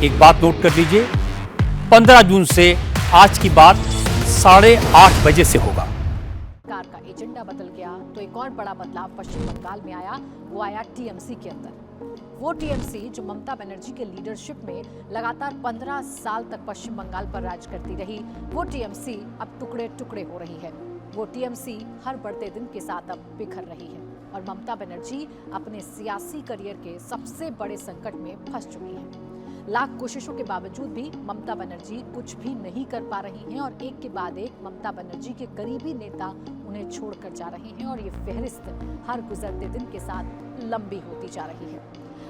एक बात नोट कर लीजिए, 15 जून से आज की बात 8:30 बजे से होगा। सरकार का एजेंडा बदल गया तो एक और बड़ा बदलाव पश्चिम बंगाल में आया। वो आया टीएमसी के अंदर। वो टीएमसी जो ममता बनर्जी के लीडरशिप में लगातार 15 साल तक पश्चिम बंगाल पर राज करती रही, वो टीएमसी अब टुकड़े टुकड़े हो रही है। वो टीएमसी हर बढ़ते दिन के साथ अब बिखर रही है और ममता बनर्जी अपने सियासी करियर के सबसे बड़े संकट में फंस चुकी है। लाख कोशिशों के बावजूद भी ममता बनर्जी कुछ भी नहीं कर पा रही हैं और एक के बाद एक ममता बनर्जी के करीबी नेता उन्हें छोड़कर जा रहे हैं और ये फहरिस्त हर गुजरते दिन के साथ लंबी होती जा रही है।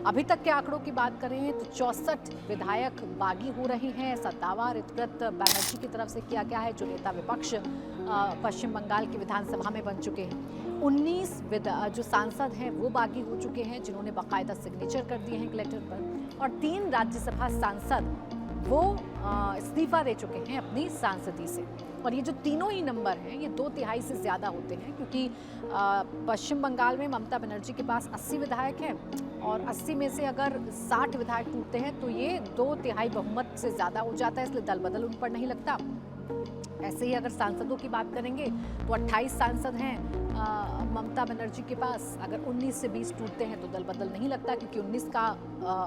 अभी तक के आंकड़ों की बात करें तो 64 विधायक बागी हो रहे हैं। ऐसा दावा ऋतव्रत बनर्जी की तरफ से किया गया है, जो नेता विपक्ष पश्चिम बंगाल की विधानसभा में बन चुके हैं। 19 जो सांसद हैं वो बागी हो चुके हैं, जिन्होंने बाकायदा सिग्नेचर कर दिए हैं कलेक्टर पर, और 3 राज्यसभा सांसद वो इस्तीफा दे चुके हैं अपनी सांसदी से। और ये जो तीनों ही नंबर हैं ये 2/3 से ज़्यादा होते हैं, क्योंकि पश्चिम बंगाल में ममता बनर्जी के पास 80 विधायक हैं और 80 में से अगर 60 विधायक टूटते हैं तो ये 2/3 बहुमत से ज़्यादा हो जाता है, इसलिए दल बदल उन पर नहीं लगता। ऐसे ही अगर सांसदों की बात करेंगे तो 28 सांसद हैं ममता बनर्जी के पास। अगर 19 से 20 टूटते हैं तो दल बदल नहीं लगता, क्योंकि 19 का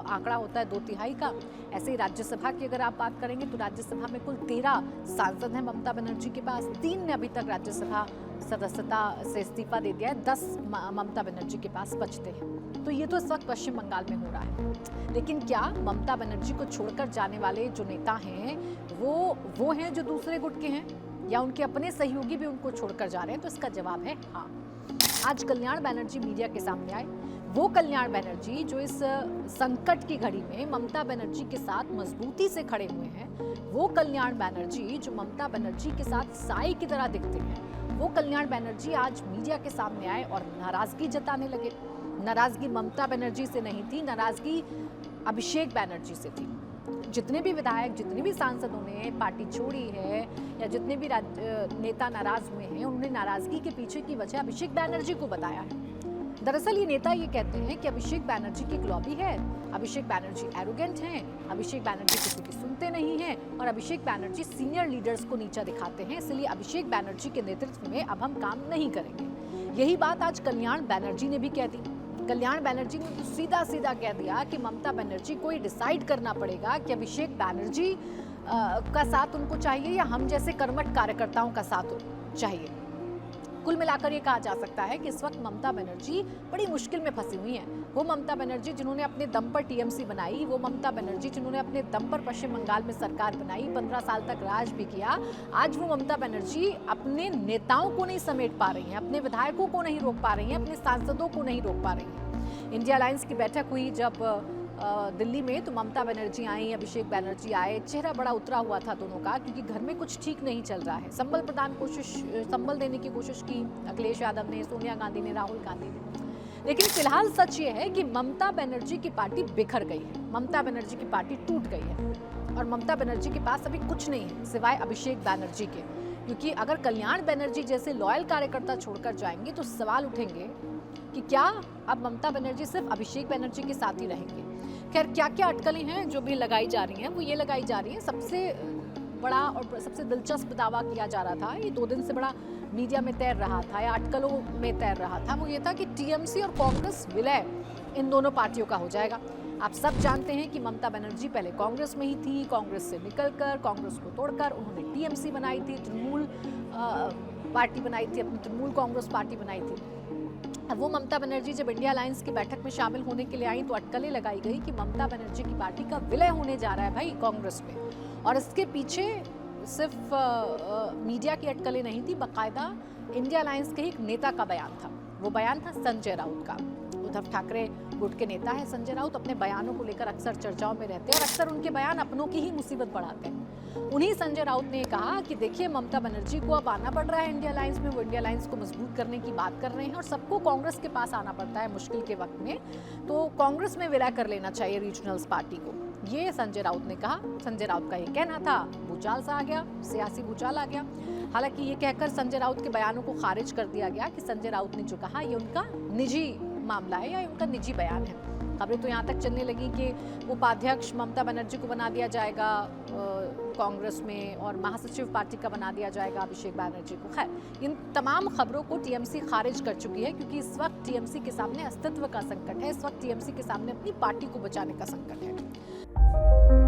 आंकड़ा होता है 2/3 का। ऐसे ही राज्यसभा की अगर आप बात करेंगे तो राज्यसभा में कुल 13 सांसद हैं ममता बनर्जी के पास। 3 ने अभी तक राज्यसभा सदस्यता से इस्तीफा दे दिया है, 10 ममता बनर्जी के पास बचते हैं। तो ये तो इस वक्त पश्चिम बंगाल में हो रहा है। लेकिन क्या ममता बनर्जी को छोड़कर जाने वाले जो नेता हैं वो हैं जो दूसरे गुट के हैं, या उनके अपने सहयोगी भी उनको छोड़कर जा रहे हैं? तो इसका जवाब है हाँ। आज कल्याण बनर्जी मीडिया के सामने आए। वो कल्याण बनर्जी जो इस संकट की घड़ी में ममता बनर्जी के साथ मजबूती से खड़े हुए हैं, वो कल्याण बनर्जी जो ममता बनर्जी के साथ साई की तरह दिखते हैं, वो कल्याण बनर्जी आज मीडिया के सामने आए और नाराजगी जताने लगे। नाराजगी ममता बनर्जी से नहीं थी, नाराजगी अभिषेक बनर्जी से थी। जितने भी विधायक, जितने भी सांसदों ने पार्टी छोड़ी है या जितने भी नेता नाराज हुए हैं, उन्होंने नाराजगी के पीछे की वजह अभिषेक बनर्जी को बताया है। दरअसल ये नेता ये कहते हैं कि अभिषेक बनर्जी की लॉबी है, अभिषेक बनर्जी एरोगेंट हैं, अभिषेक बनर्जी किसी की सुनते नहीं हैं और अभिषेक बनर्जी सीनियर लीडर्स को नीचा दिखाते हैं, इसलिए अभिषेक बनर्जी के नेतृत्व में अब हम काम नहीं करेंगे। यही बात आज कल्याण बनर्जी ने भी कह दी। कल्याण बनर्जी ने तो सीधा सीधा कह दिया कि ममता बनर्जी को ये डिसाइड करना पड़ेगा कि अभिषेक बनर्जी का साथ उनको चाहिए या हम जैसे कर्मठ कार्यकर्ताओं का साथ चाहिए। कुल मिलाकर ये कहा जा सकता है कि इस वक्त ममता बनर्जी बड़ी मुश्किल में फंसी हुई हैं। वो ममता बनर्जी जिन्होंने अपने दम पर टीएमसी बनाई, वो ममता बनर्जी जिन्होंने अपने दम पर पश्चिम बंगाल में सरकार बनाई, 15 साल तक राज भी किया, आज वो ममता बनर्जी अपने नेताओं को नहीं समेट पा रही हैं, अपने विधायकों को नहीं रोक पा रही हैं, अपने सांसदों को नहीं रोक पा रही हैं। इंडिया अलायंस की बैठक हुई जब दिल्ली में, तो ममता बनर्जी आई, अभिषेक बनर्जी आए, चेहरा बड़ा उतरा हुआ था दोनों का, क्योंकि घर में कुछ ठीक नहीं चल रहा है। संबल देने की कोशिश की अखिलेश यादव ने, सोनिया गांधी ने, राहुल गांधी ने। लेकिन फिलहाल सच ये है कि ममता बनर्जी की पार्टी बिखर गई है, ममता बनर्जी की पार्टी टूट गई है और ममता बनर्जी के पास अभी कुछ नहीं है सिवाय अभिषेक बनर्जी के। क्योंकि अगर कल्याण बनर्जी जैसे लॉयल कार्यकर्ता छोड़कर जाएंगे तो सवाल उठेंगे कि क्या अब ममता बनर्जी सिर्फ अभिषेक बनर्जी के साथ ही रहेंगे। खैर, क्या क्या अटकलें हैं जो भी लगाई जा रही हैं, वो ये लगाई जा रही हैं। सबसे बड़ा और सबसे दिलचस्प दावा किया जा रहा था, ये 2 दिन से बड़ा मीडिया में तैर रहा था या अटकलों में तैर रहा था, वो ये था कि टीएमसी और कांग्रेस विलय इन दोनों पार्टियों का हो जाएगा। आप सब जानते हैं कि ममता बनर्जी पहले कांग्रेस में ही थी, कांग्रेस से निकलकर, कांग्रेस को तोड़कर उन्होंने टीएमसी बनाई थी, तृणमूल पार्टी बनाई थी, अपनी तृणमूल कांग्रेस पार्टी बनाई थी। अब वो ममता बनर्जी जब इंडिया अलायंस की बैठक में शामिल होने के लिए आई तो अटकलें लगाई गई कि ममता बनर्जी की पार्टी का विलय होने जा रहा है भाई कांग्रेस में। और इसके पीछे सिर्फ मीडिया की अटकलें नहीं थी, बाकायदा इंडिया अलायंस के एक नेता का बयान था। वो बयान था संजय राउत का। उद्धव ठाकरे गुट के नेता है संजय राउत, अपने बयानों को लेकर अक्सर चर्चाओं में रहते हैं और अक्सर उनके बयान अपनों की ही मुसीबत बढ़ाते हैं। उन्हीं संजय राउत ने कहा कि देखिए, ममता बनर्जी को अब आना पड़ रहा है इंडिया अलायंस में, वो इंडिया अलायंस को मजबूत करने की बात कर रहे हैं और सबको कांग्रेस के पास आना पड़ता है मुश्किल के वक्त में, तो कांग्रेस में विलय कर लेना चाहिए रीजनल्स पार्टी को। ये संजय राउत ने कहा। संजय राउत का ये कहना था, भूचाल सा आ गया, सियासी भूचाल आ गया। हालांकि ये कहकर संजय राउत के बयानों को खारिज कर दिया गया कि संजय राउत ने जो कहा ये उनका निजी मामला है या उनका निजी बयान है। खबरें तो यहाँ तक चलने लगी कि उपाध्यक्ष ममता बनर्जी को बना दिया जाएगा कांग्रेस में, और महासचिव पार्टी का बना दिया जाएगा अभिषेक बैनर्जी को। खैर, इन तमाम खबरों को टीएमसी खारिज कर चुकी है, क्योंकि इस वक्त टीएमसी के सामने अस्तित्व का संकट है, इस वक्त टीएमसी के सामने अपनी पार्टी को बचाने का संकट है।